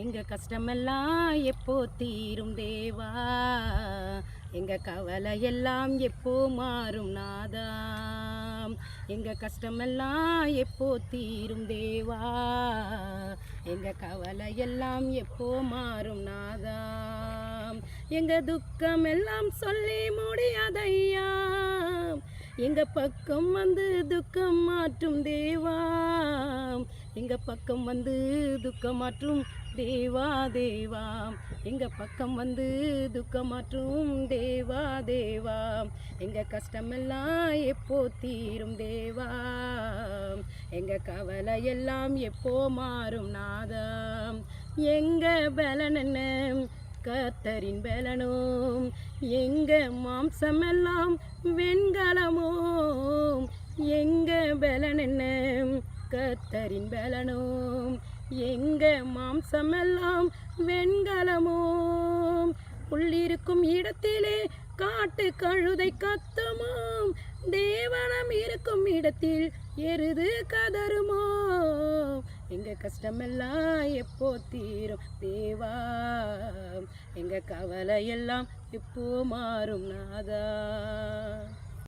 எங்க கஷ்டமெல்லாம் எப்போ தீரும் தேவா, எங்க கவலை எல்லாம் எப்போ மாறும் நாதா. எங்க கஷ்டமெல்லாம் எப்போ தீரும் தேவா, எங்க கவலை எல்லாம் எப்போ மாறும் நாதா. எங்க துக்கம் எல்லாம் சொல்லி முடியாதையா, எங்க பக்கம் வந்து துக்கம் மாற்றும் தேவா, எங்க பக்கம் வந்து துக்கம் மாற்றும் தேவா தேவா, எங்க பக்கம் வந்து துக்கம் மாற்றும் தேவா தேவா. எங்க கஷ்டமெல்லாம் எப்போ தீரும் தேவா, எங்க கவலை எல்லாம் எப்போ மாறும் நாதா. எங்க பலன் என்ன கர்த்தரின் பலனும், எங்க மாம்சமெல்லாம் வெண்கலமோ. எங்க பலன் என்ன கர்த்தரின் பலனும், எங்க மாம்சமெல்லாம் வெண்கலமோ. உள்ளிருக்கும் இடத்திலே காட்டு கழுதை கத்துமோம், தேவனம் இருக்கும் இடத்தில் எருது கதறுமோ. எங்க கஷ்டமெல்லாம் எப்போ தீரும் தேவா, எங்க கவலை எல்லாம் எப்போ மாறும் நாதா.